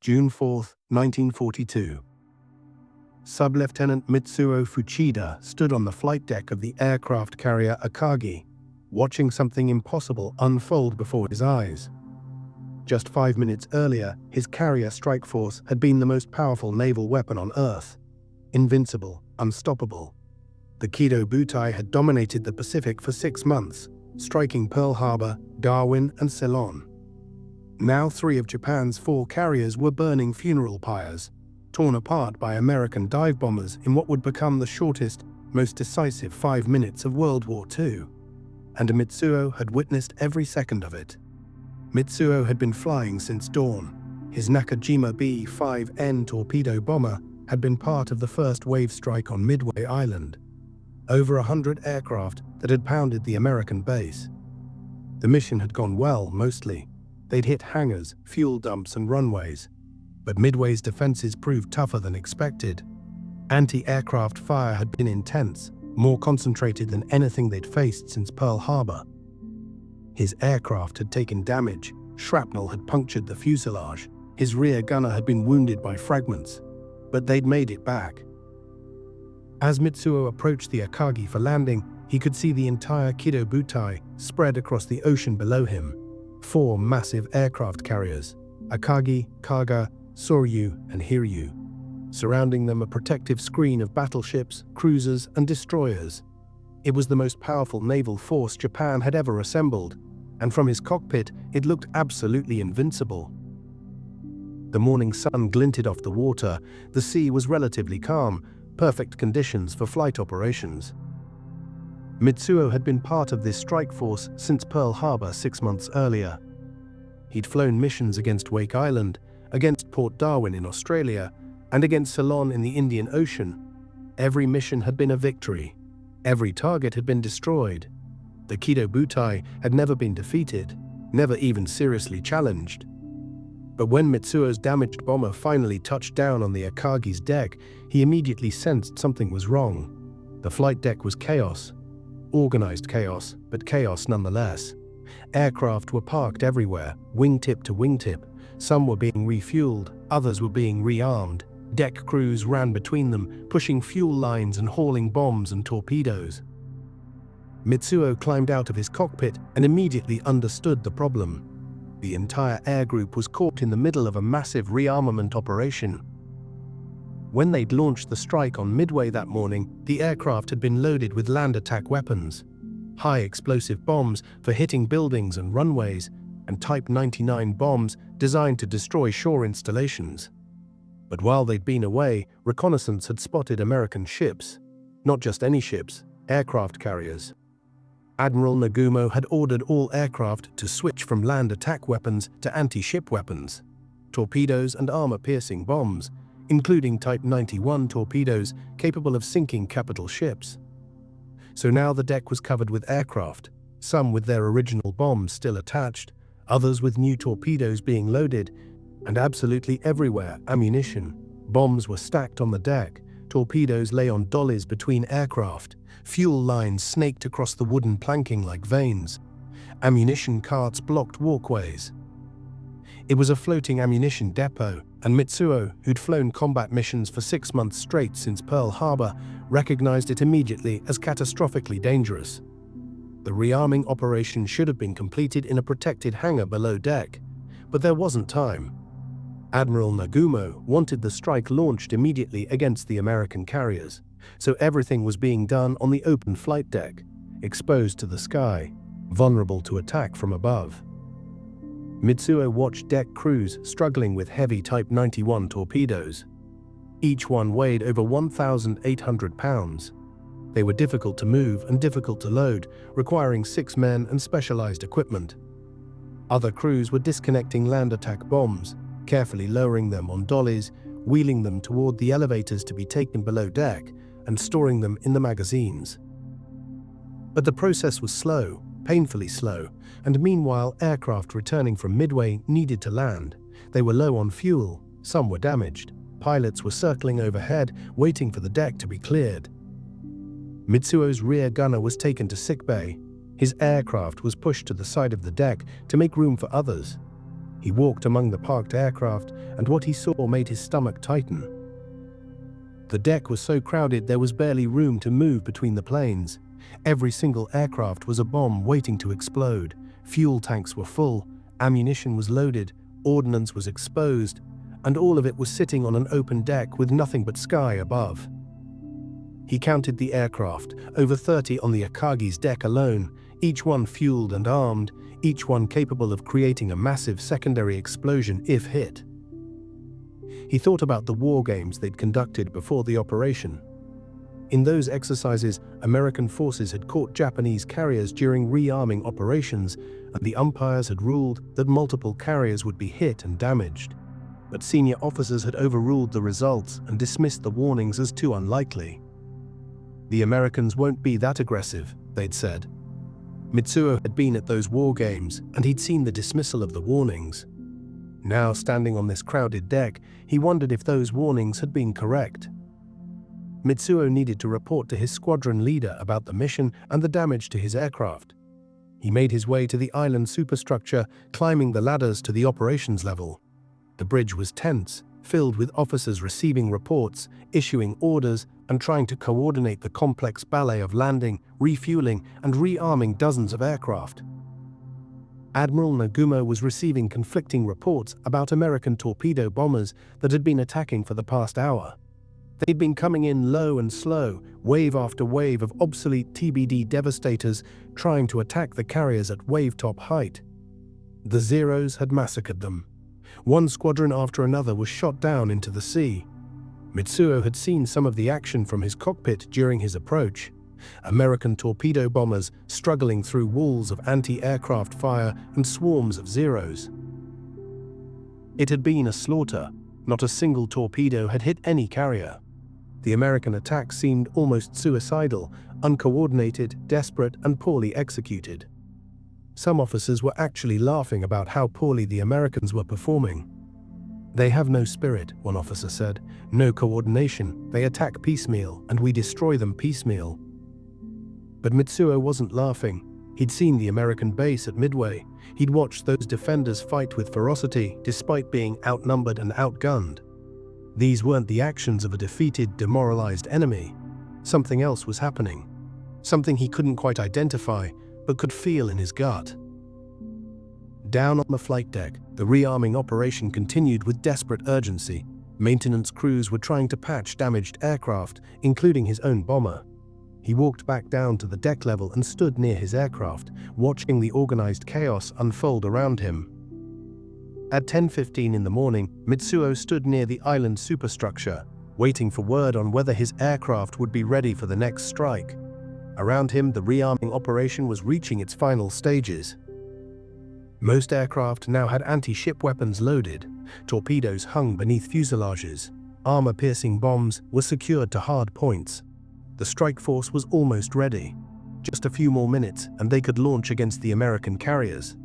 June 4, 1942. Sub-Lieutenant Mitsuo Fuchida stood on the flight deck of the aircraft carrier Akagi, watching something impossible unfold before his eyes. Just 5 minutes earlier, his carrier strike force had been the most powerful naval weapon on Earth. Invincible, unstoppable. The Kido Butai had dominated the Pacific for 6 months, striking Pearl Harbor, Darwin, and Ceylon. Now 3 of Japan's 4 carriers were burning funeral pyres, torn apart by American dive bombers in what would become the shortest, most decisive 5 minutes of World War II. And Mitsuo had witnessed every second of it. Mitsuo had been flying since dawn. His Nakajima B-5N torpedo bomber had been part of the first wave strike on Midway Island. Over 100 aircraft that had pounded the American base. The mission had gone well, mostly. They'd hit hangars, fuel dumps, and runways. But Midway's defenses proved tougher than expected. Anti-aircraft fire had been intense, more concentrated than anything they'd faced since Pearl Harbor. His aircraft had taken damage, shrapnel had punctured the fuselage, his rear gunner had been wounded by fragments, but they'd made it back. As Mitsuo approached the Akagi for landing, he could see the entire Kido Butai spread across the ocean below him. 4 massive aircraft carriers, Akagi, Kaga, Soryu, and Hiryu. Surrounding them a protective screen of battleships, cruisers, and destroyers. It was the most powerful naval force Japan had ever assembled, and from his cockpit it looked absolutely invincible. The morning sun glinted off the water, the sea was relatively calm, perfect conditions for flight operations. Mitsuo had been part of this strike force since Pearl Harbor 6 months earlier. He'd flown missions against Wake Island, against Port Darwin in Australia, and against Ceylon in the Indian Ocean. Every mission had been a victory. Every target had been destroyed. The Kido Butai had never been defeated, never even seriously challenged. But when Mitsuo's damaged bomber finally touched down on the Akagi's deck, he immediately sensed something was wrong. The flight deck was chaos. Organized chaos, but chaos nonetheless. Aircraft were parked everywhere, wingtip to wingtip. Some were being refueled, others were being rearmed. Deck crews ran between them, pushing fuel lines and hauling bombs and torpedoes. Mitsuo climbed out of his cockpit and immediately understood the problem. The entire air group was caught in the middle of a massive rearmament operation. When they'd launched the strike on Midway that morning, the aircraft had been loaded with land attack weapons. High explosive bombs for hitting buildings and runways, and Type 99 bombs designed to destroy shore installations. But while they'd been away, reconnaissance had spotted American ships. Not just any ships, aircraft carriers. Admiral Nagumo had ordered all aircraft to switch from land attack weapons to anti-ship weapons, torpedoes and armor-piercing bombs, including Type 91 torpedoes capable of sinking capital ships. So now the deck was covered with aircraft, some with their original bombs still attached, others with new torpedoes being loaded, and absolutely everywhere ammunition. Bombs were stacked on the deck, torpedoes lay on dollies between aircraft, fuel lines snaked across the wooden planking like veins. Ammunition carts blocked walkways. It was a floating ammunition depot, and Mitsuo, who'd flown combat missions for 6 months straight since Pearl Harbor, recognized it immediately as catastrophically dangerous. The rearming operation should have been completed in a protected hangar below deck, but there wasn't time. Admiral Nagumo wanted the strike launched immediately against the American carriers, so everything was being done on the open flight deck, exposed to the sky, vulnerable to attack from above. Mitsuo watched deck crews struggling with heavy Type 91 torpedoes. Each one weighed over 1,800 pounds. They were difficult to move and difficult to load, requiring 6 men and specialized equipment. Other crews were disconnecting land attack bombs, carefully lowering them on dollies, wheeling them toward the elevators to be taken below deck, and storing them in the magazines. But the process was slow, painfully slow, and meanwhile aircraft returning from Midway needed to land. They were low on fuel, some were damaged. Pilots were circling overhead, waiting for the deck to be cleared. Mitsuo's rear gunner was taken to sickbay. His aircraft was pushed to the side of the deck to make room for others. He walked among the parked aircraft, and what he saw made his stomach tighten. The deck was so crowded there was barely room to move between the planes. Every single aircraft was a bomb waiting to explode. Fuel tanks were full, ammunition was loaded, ordnance was exposed, and all of it was sitting on an open deck with nothing but sky above. He counted the aircraft, over 30 on the Akagi's deck alone, each one fueled and armed, each one capable of creating a massive secondary explosion if hit. He thought about the war games they'd conducted before the operation. In those exercises, American forces had caught Japanese carriers during rearming operations, and the umpires had ruled that multiple carriers would be hit and damaged. But senior officers had overruled the results and dismissed the warnings as too unlikely. The Americans won't be that aggressive, they'd said. Mitsuo had been at those war games, and he'd seen the dismissal of the warnings. Now, standing on this crowded deck, he wondered if those warnings had been correct. Mitsuo needed to report to his squadron leader about the mission and the damage to his aircraft. He made his way to the island superstructure, climbing the ladders to the operations level. The bridge was tense, filled with officers receiving reports, issuing orders, and trying to coordinate the complex ballet of landing, refueling, and rearming dozens of aircraft. Admiral Nagumo was receiving conflicting reports about American torpedo bombers that had been attacking for the past hour. They'd been coming in low and slow, wave after wave of obsolete TBD devastators trying to attack the carriers at wave-top height. The Zeros had massacred them. One squadron after another was shot down into the sea. Mitsuo had seen some of the action from his cockpit during his approach. American torpedo bombers struggling through walls of anti-aircraft fire and swarms of Zeros. It had been a slaughter. Not a single torpedo had hit any carrier. The American attack seemed almost suicidal, uncoordinated, desperate, and poorly executed. Some officers were actually laughing about how poorly the Americans were performing. "They have no spirit," one officer said. "No coordination. They attack piecemeal, and we destroy them piecemeal." But Mitsuo wasn't laughing. He'd seen the American base at Midway. He'd watched those defenders fight with ferocity despite being outnumbered and outgunned. These weren't the actions of a defeated, demoralized enemy. Something else was happening. Something he couldn't quite identify, but could feel in his gut. Down on the flight deck, the rearming operation continued with desperate urgency. Maintenance crews were trying to patch damaged aircraft, including his own bomber. He walked back down to the deck level and stood near his aircraft, watching the organized chaos unfold around him. At 10:15 in the morning, Mitsuo stood near the island superstructure, waiting for word on whether his aircraft would be ready for the next strike. Around him, the rearming operation was reaching its final stages. Most aircraft now had anti-ship weapons loaded. Torpedoes hung beneath fuselages. Armor-piercing bombs were secured to hard points. The strike force was almost ready. Just a few more minutes, and they could launch against the American carriers.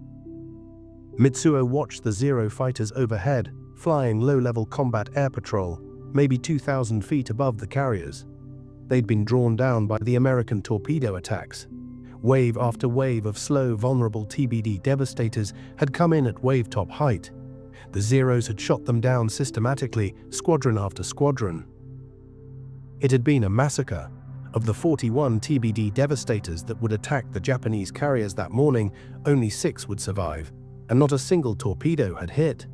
Mitsuo watched the Zero fighters overhead, flying low-level combat air patrol, maybe 2,000 feet above the carriers. They'd been drawn down by the American torpedo attacks. Wave after wave of slow, vulnerable TBD devastators had come in at wave-top height. The Zeros had shot them down systematically, squadron after squadron. It had been a massacre. Of the 41 TBD devastators that would attack the Japanese carriers that morning, only 6 would survive, and not a single torpedo had hit.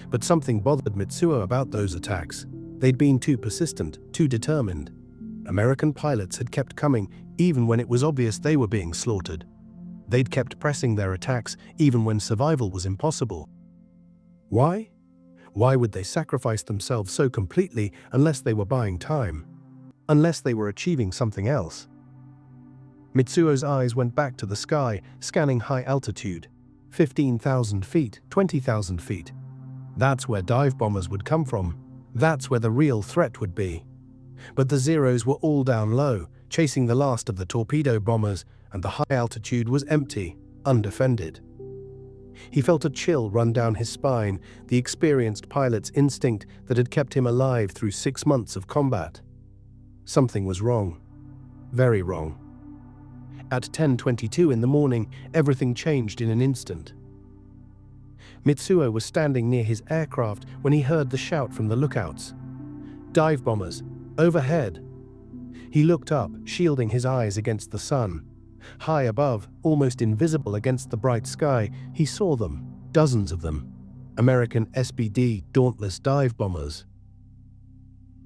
But something bothered Mitsuo about those attacks. They'd been too persistent, too determined. American pilots had kept coming even when it was obvious they were being slaughtered. They'd kept pressing their attacks even when survival was impossible. Why? Why would they sacrifice themselves so completely unless they were buying time? Unless they were achieving something else? Mitsuo's eyes went back to the sky, scanning high altitude. 15,000 feet, 20,000 feet. That's where dive bombers would come from. That's where the real threat would be. But the Zeros were all down low, chasing the last of the torpedo bombers, and the high altitude was empty, undefended. He felt a chill run down his spine, the experienced pilot's instinct that had kept him alive through 6 months of combat. Something was wrong. Very wrong. At 10:22 in the morning, everything changed in an instant. Mitsuo was standing near his aircraft when he heard the shout from the lookouts. "Dive bombers! Overhead!" He looked up, shielding his eyes against the sun. High above, almost invisible against the bright sky, he saw them, dozens of them. American SBD Dauntless dive bombers.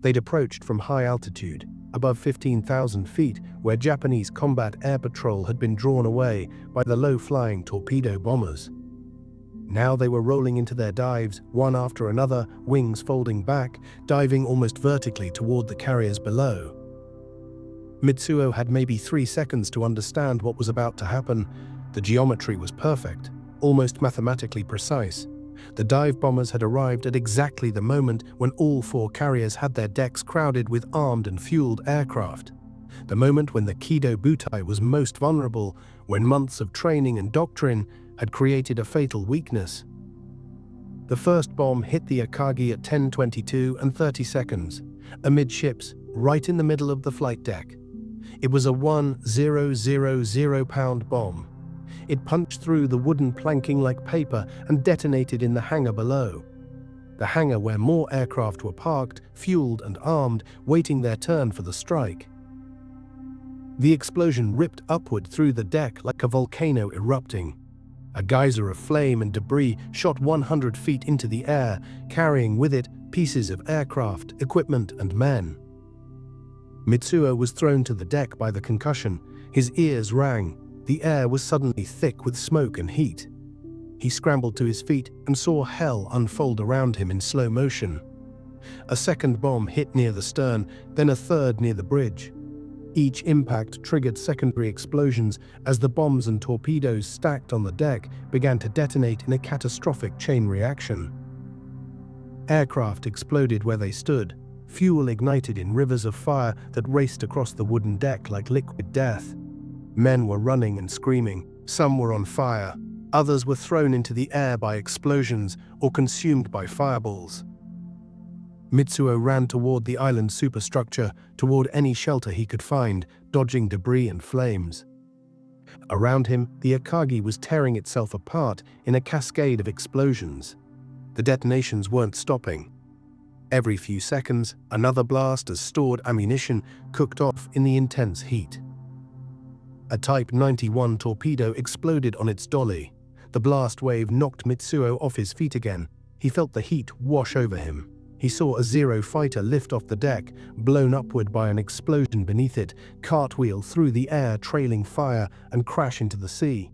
They'd approached from high altitude, above 15,000 feet, where Japanese combat air patrol had been drawn away by the low-flying torpedo bombers. Now they were rolling into their dives, one after another, wings folding back, diving almost vertically toward the carriers below. Mitsuo had maybe 3 seconds to understand what was about to happen. The geometry was perfect, almost mathematically precise. The dive bombers had arrived at exactly the moment when all 4 carriers had their decks crowded with armed and fueled aircraft. The moment when the Kido Butai was most vulnerable, when months of training and doctrine had created a fatal weakness. The first bomb hit the Akagi at 10:22 and 30 seconds, amidships, right in the middle of the flight deck. It was a 1,000-pound bomb. It punched through the wooden planking like paper and detonated in the hangar below. The hangar where more aircraft were parked, fueled and armed, waiting their turn for the strike. The explosion ripped upward through the deck like a volcano erupting. A geyser of flame and debris shot 100 feet into the air, carrying with it pieces of aircraft, equipment, and men. Mitsuo was thrown to the deck by the concussion. His ears rang. The air was suddenly thick with smoke and heat. He scrambled to his feet and saw hell unfold around him in slow motion. A second bomb hit near the stern, then a third near the bridge. Each impact triggered secondary explosions as the bombs and torpedoes stacked on the deck began to detonate in a catastrophic chain reaction. Aircraft exploded where they stood. Fuel ignited in rivers of fire that raced across the wooden deck like liquid death. Men were running and screaming. Some were on fire. Others were thrown into the air by explosions or consumed by fireballs. Mitsuo ran toward the island superstructure, toward any shelter he could find, dodging debris and flames. Around him, the Akagi was tearing itself apart in a cascade of explosions. The detonations weren't stopping. Every few seconds, another blast as stored ammunition cooked off in the intense heat. A Type 91 torpedo exploded on its dolly. The blast wave knocked Mitsuo off his feet again. He felt the heat wash over him. He saw a Zero fighter lift off the deck, blown upward by an explosion beneath it, cartwheel through the air trailing fire, and crash into the sea.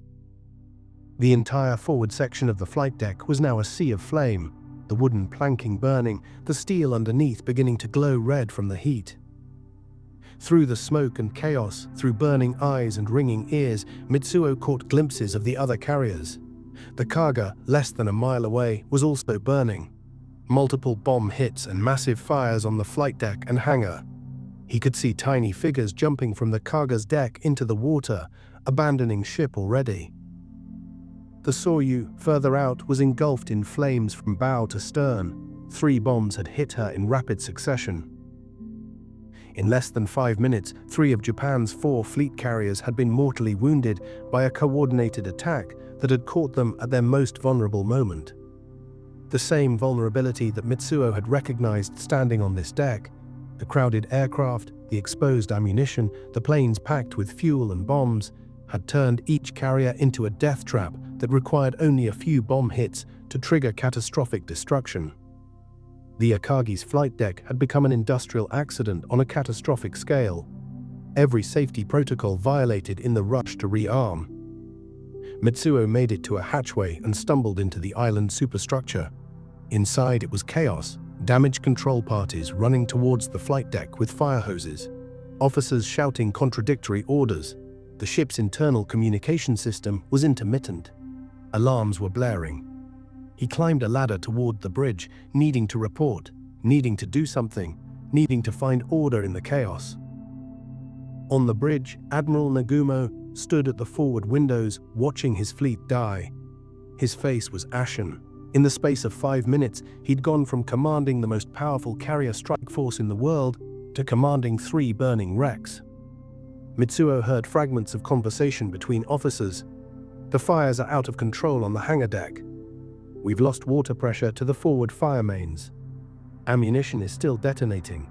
The entire forward section of the flight deck was now a sea of flame, the wooden planking burning, the steel underneath beginning to glow red from the heat. Through the smoke and chaos, through burning eyes and ringing ears, Mitsuo caught glimpses of the other carriers. The Kaga, less than a mile away, was also burning. Multiple bomb hits and massive fires on the flight deck and hangar. He could see tiny figures jumping from the Kaga's deck into the water, abandoning ship already. The Soryu, further out, was engulfed in flames from bow to stern. 3 bombs had hit her in rapid succession. In less than 5 minutes, 3 of Japan's 4 fleet carriers had been mortally wounded by a coordinated attack that had caught them at their most vulnerable moment. The same vulnerability that Mitsuo had recognized standing on this deck. The crowded aircraft, the exposed ammunition, the planes packed with fuel and bombs, had turned each carrier into a death trap that required only a few bomb hits to trigger catastrophic destruction. The Akagi's flight deck had become an industrial accident on a catastrophic scale. Every safety protocol violated in the rush to rearm. Mitsuo made it to a hatchway and stumbled into the island superstructure. Inside it was chaos, damage control parties running towards the flight deck with fire hoses, officers shouting contradictory orders. The ship's internal communication system was intermittent. Alarms were blaring. He climbed a ladder toward the bridge, needing to report, needing to do something, needing to find order in the chaos. On the bridge, Admiral Nagumo stood at the forward windows, watching his fleet die. His face was ashen. In the space of 5 minutes, he'd gone from commanding the most powerful carrier strike force in the world to commanding 3 burning wrecks. Mitsuo heard fragments of conversation between officers. The fires are out of control on the hangar deck. We've lost water pressure to the forward fire mains. Ammunition is still detonating.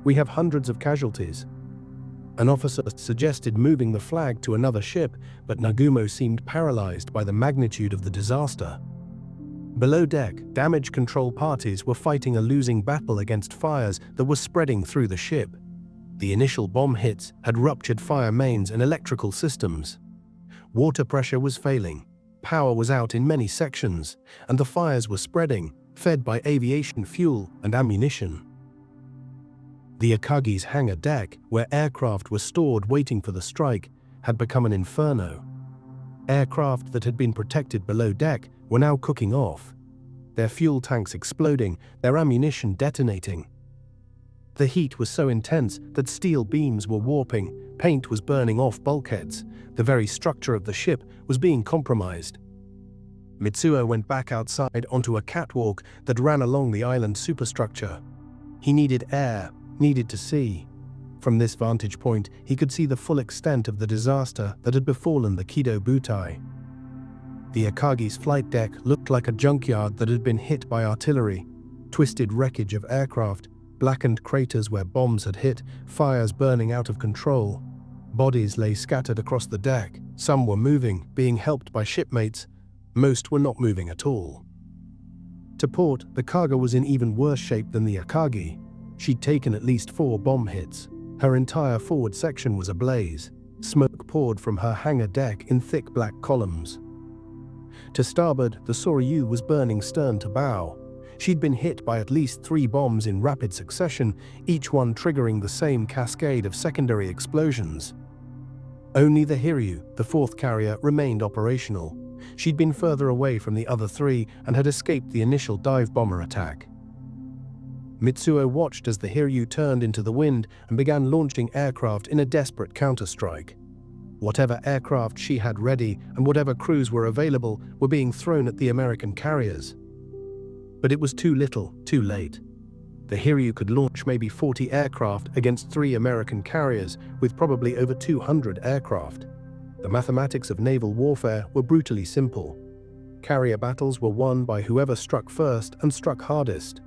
We have hundreds of casualties. An officer suggested moving the flag to another ship, but Nagumo seemed paralyzed by the magnitude of the disaster. Below deck, damage control parties were fighting a losing battle against fires that were spreading through the ship. The initial bomb hits had ruptured fire mains and electrical systems. Water pressure was failing, power was out in many sections, and the fires were spreading, fed by aviation fuel and ammunition. The Akagi's hangar deck, where aircraft were stored waiting for the strike, had become an inferno. Aircraft that had been protected below deck were now cooking off, their fuel tanks exploding, their ammunition detonating. The heat was so intense that steel beams were warping, paint was burning off bulkheads, the very structure of the ship was being compromised. Mitsuo went back outside onto a catwalk that ran along the island superstructure. He needed air, needed to see. From this vantage point, he could see the full extent of the disaster that had befallen the Kido Butai. The Akagi's flight deck looked like a junkyard that had been hit by artillery, twisted wreckage of aircraft, blackened craters where bombs had hit, fires burning out of control. Bodies lay scattered across the deck. Some were moving, being helped by shipmates. Most were not moving at all. To port, the cargo was in even worse shape than the Akagi. She'd taken at least 4 bomb hits. Her entire forward section was ablaze. Smoke poured from her hangar deck in thick black columns. To starboard, the Soryu was burning stern to bow. She'd been hit by at least 3 bombs in rapid succession, each one triggering the same cascade of secondary explosions. Only the Hiryu, the 4th carrier, remained operational. She'd been further away from the other 3 and had escaped the initial dive bomber attack. Mitsuo watched as the Hiryu turned into the wind and began launching aircraft in a desperate counterstrike. Whatever aircraft she had ready and whatever crews were available were being thrown at the American carriers. But it was too little, too late. The Hiryu could launch maybe 40 aircraft against 3 American carriers with probably over 200 aircraft. The mathematics of naval warfare were brutally simple. Carrier battles were won by whoever struck first and struck hardest.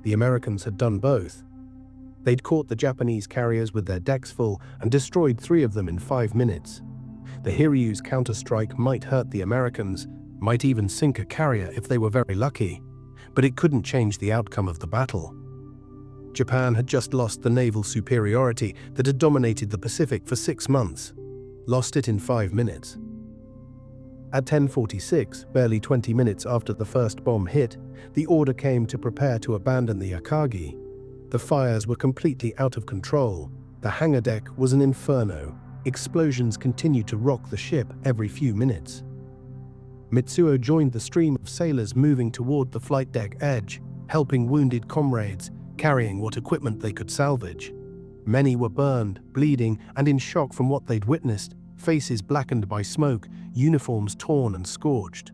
The Americans had done both. They'd caught the Japanese carriers with their decks full and destroyed 3 of them in 5 minutes. The Hiryu's counterstrike might hurt the Americans, might even sink a carrier if they were very lucky, but it couldn't change the outcome of the battle. Japan had just lost the naval superiority that had dominated the Pacific for 6 months. Lost it in 5 minutes. At 10:46, barely 20 minutes after the first bomb hit, the order came to prepare to abandon the Akagi. The fires were completely out of control. The hangar deck was an inferno. Explosions continued to rock the ship every few minutes. Mitsuo joined the stream of sailors moving toward the flight deck edge, helping wounded comrades, carrying what equipment they could salvage. Many were burned, bleeding, and in shock from what they'd witnessed, faces blackened by smoke, uniforms torn and scorched.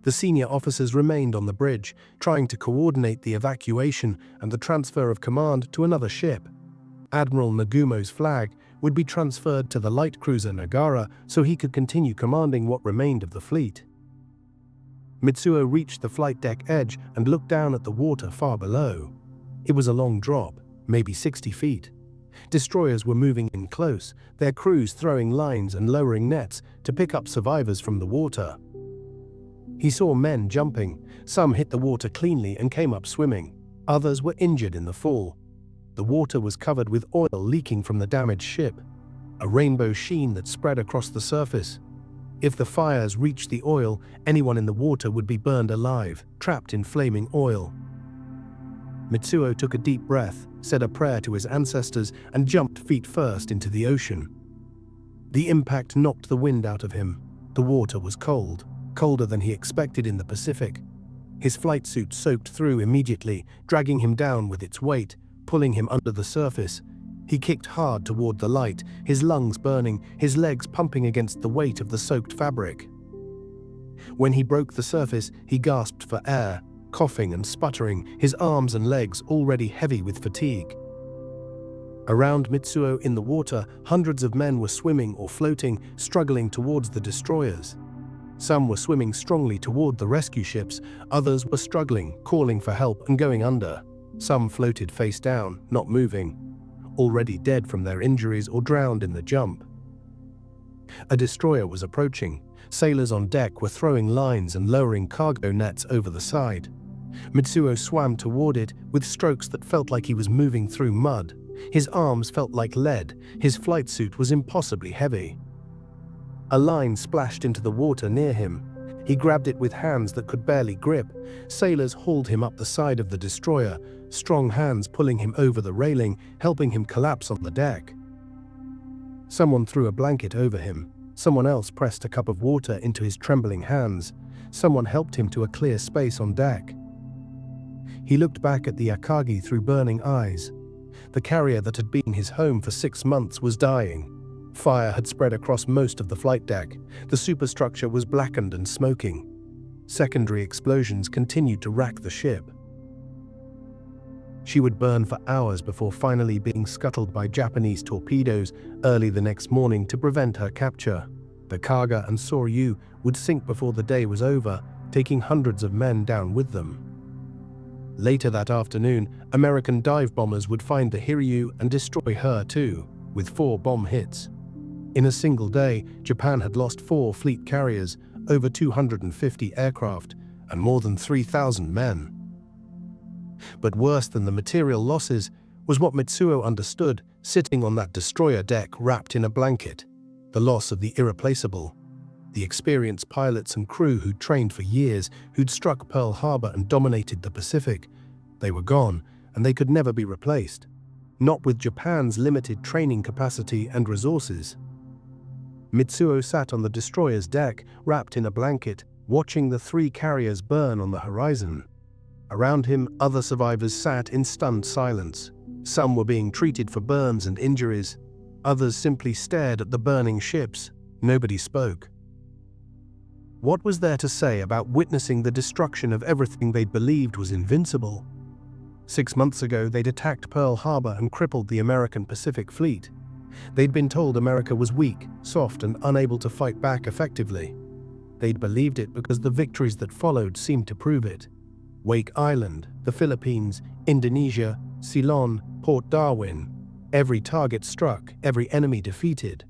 The senior officers remained on the bridge, trying to coordinate the evacuation and the transfer of command to another ship. Admiral Nagumo's flag would be transferred to the light cruiser Nagara so he could continue commanding what remained of the fleet. Mitsuo reached the flight deck edge and looked down at the water far below. It was a long drop, maybe 60 feet. Destroyers were moving in close, their crews throwing lines and lowering nets to pick up survivors from the water. He saw men jumping. Some hit the water cleanly and came up swimming. Others were injured in the fall. The water was covered with oil leaking from the damaged ship, a rainbow sheen that spread across the surface. If the fires reached the oil, anyone in the water would be burned alive, trapped in flaming oil. Mitsuo took a deep breath, said a prayer to his ancestors, and jumped feet first into the ocean. The impact knocked the wind out of him. The water was cold, colder than he expected in the Pacific. His flight suit soaked through immediately, dragging him down with its weight, pulling him under the surface. He kicked hard toward the light, his lungs burning, his legs pumping against the weight of the soaked fabric. When he broke the surface, he gasped for air, coughing and sputtering, his arms and legs already heavy with fatigue. Around Mitsuo in the water, hundreds of men were swimming or floating, struggling towards the destroyers. Some were swimming strongly toward the rescue ships, others were struggling, calling for help and going under. Some floated face down, not moving, already dead from their injuries or drowned in the jump. A destroyer was approaching. Sailors on deck were throwing lines and lowering cargo nets over the side. Mitsuo swam toward it with strokes that felt like he was moving through mud. His arms felt like lead. His flight suit was impossibly heavy. A line splashed into the water near him. He grabbed it with hands that could barely grip. Sailors hauled him up the side of the destroyer, strong hands pulling him over the railing, helping him collapse on the deck. Someone threw a blanket over him. Someone else pressed a cup of water into his trembling hands. Someone helped him to a clear space on deck. He looked back at the Akagi through burning eyes. The carrier that had been his home for 6 months was dying. Fire had spread across most of the flight deck. The superstructure was blackened and smoking. Secondary explosions continued to rack the ship. She would burn for hours before finally being scuttled by Japanese torpedoes early the next morning to prevent her capture. The Kaga and Soryu would sink before the day was over, taking hundreds of men down with them. Later that afternoon, American dive bombers would find the Hiryu and destroy her too, with 4 bomb hits. In a single day, Japan had lost 4 fleet carriers, over 250 aircraft, and more than 3,000 men. But worse than the material losses was what Mitsuo understood sitting on that destroyer deck wrapped in a blanket: the loss of the irreplaceable. The experienced pilots and crew who'd trained for years, who'd struck Pearl Harbor and dominated the Pacific. They were gone, and they could never be replaced. Not with Japan's limited training capacity and resources. Mitsuo sat on the destroyer's deck, wrapped in a blanket, watching the 3 carriers burn on the horizon. Around him, other survivors sat in stunned silence. Some were being treated for burns and injuries. Others simply stared at the burning ships. Nobody spoke. What was there to say about witnessing the destruction of everything they'd believed was invincible? 6 months ago, they'd attacked Pearl Harbor and crippled the American Pacific Fleet. They'd been told America was weak, soft, and unable to fight back effectively. They'd believed it because the victories that followed seemed to prove it. Wake Island, the Philippines, Indonesia, Ceylon, Port Darwin. Every target struck, every enemy defeated.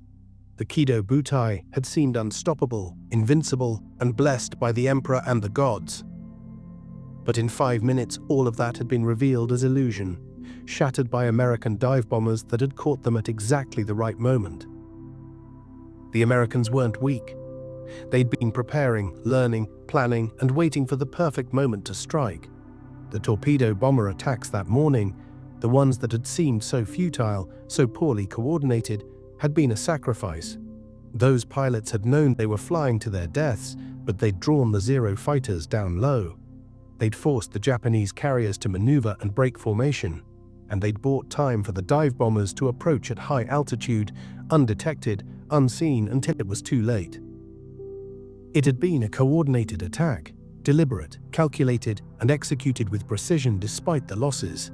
The Kido Butai had seemed unstoppable, invincible, and blessed by the Emperor and the gods. But in 5 minutes, all of that had been revealed as illusion, shattered by American dive bombers that had caught them at exactly the right moment. The Americans weren't weak. They'd been preparing, learning, planning, and waiting for the perfect moment to strike. The torpedo bomber attacks that morning, the ones that had seemed so futile, so poorly coordinated, had been a sacrifice. Those pilots had known they were flying to their deaths, but they'd drawn the Zero fighters down low. They'd forced the Japanese carriers to maneuver and break formation, and they'd bought time for the dive bombers to approach at high altitude, undetected, unseen until it was too late. It had been a coordinated attack, deliberate, calculated, and executed with precision despite the losses.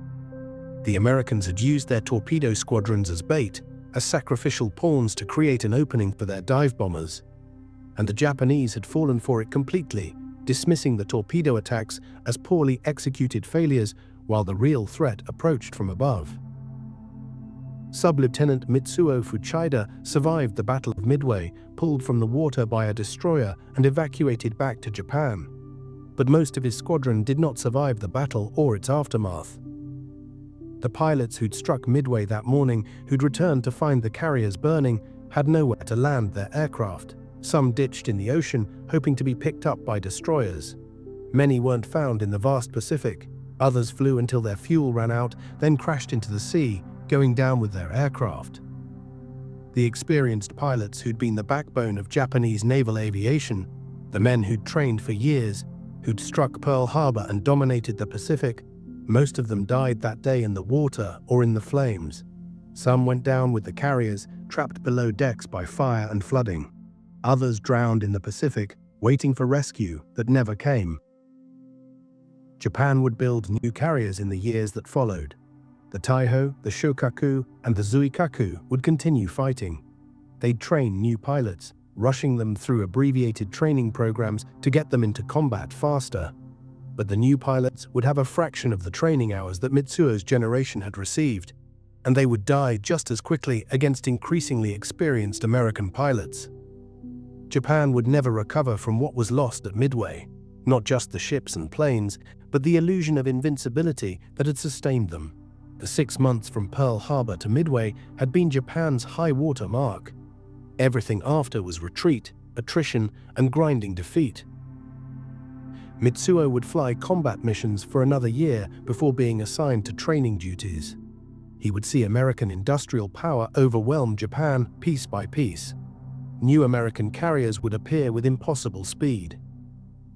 The Americans had used their torpedo squadrons as bait, as sacrificial pawns to create an opening for their dive bombers. And the Japanese had fallen for it completely, dismissing the torpedo attacks as poorly executed failures while the real threat approached from above. Sub-Lieutenant Mitsuo Fuchida survived the Battle of Midway, pulled from the water by a destroyer and evacuated back to Japan. But most of his squadron did not survive the battle or its aftermath. The pilots who'd struck Midway that morning, who'd returned to find the carriers burning, had nowhere to land their aircraft. Some ditched in the ocean, hoping to be picked up by destroyers. Many weren't found in the vast Pacific. Others flew until their fuel ran out, then crashed into the sea, going down with their aircraft. The experienced pilots who'd been the backbone of Japanese naval aviation, the men who'd trained for years, who'd struck Pearl Harbor and dominated the Pacific, most of them died that day in the water or in the flames. Some went down with the carriers, trapped below decks by fire and flooding. Others drowned in the Pacific, waiting for rescue that never came. Japan would build new carriers in the years that followed. The Taiho, the Shokaku, and the Zuikaku would continue fighting. They'd train new pilots, rushing them through abbreviated training programs to get them into combat faster. But the new pilots would have a fraction of the training hours that Mitsuo's generation had received, and they would die just as quickly against increasingly experienced American pilots. Japan would never recover from what was lost at Midway, not just the ships and planes, but the illusion of invincibility that had sustained them. The 6 months from Pearl Harbor to Midway had been Japan's high-water mark. Everything after was retreat, attrition, and grinding defeat. Mitsuo would fly combat missions for another year before being assigned to training duties. He would see American industrial power overwhelm Japan piece by piece. New American carriers would appear with impossible speed.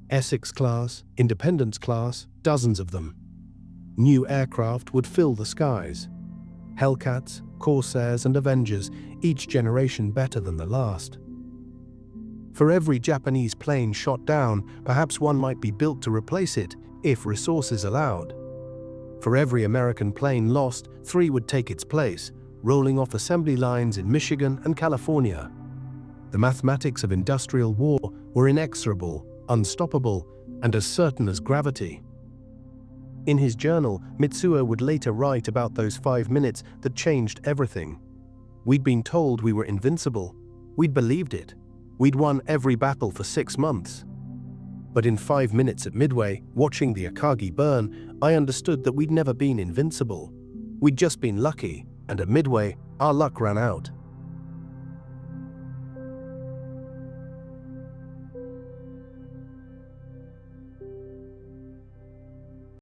Essex class, Independence class, dozens of them. New aircraft would fill the skies. Hellcats, Corsairs, and Avengers, each generation better than the last. For every Japanese plane shot down, perhaps one might be built to replace it, if resources allowed. For every American plane lost, 3 would take its place, rolling off assembly lines in Michigan and California. The mathematics of industrial war were inexorable, unstoppable, and as certain as gravity. In his journal, Mitsuo would later write about those 5 minutes that changed everything. We'd been told we were invincible. We'd believed it. We'd won every battle for 6 months. But in 5 minutes at Midway, watching the Akagi burn, I understood that we'd never been invincible. We'd just been lucky, and at Midway, our luck ran out.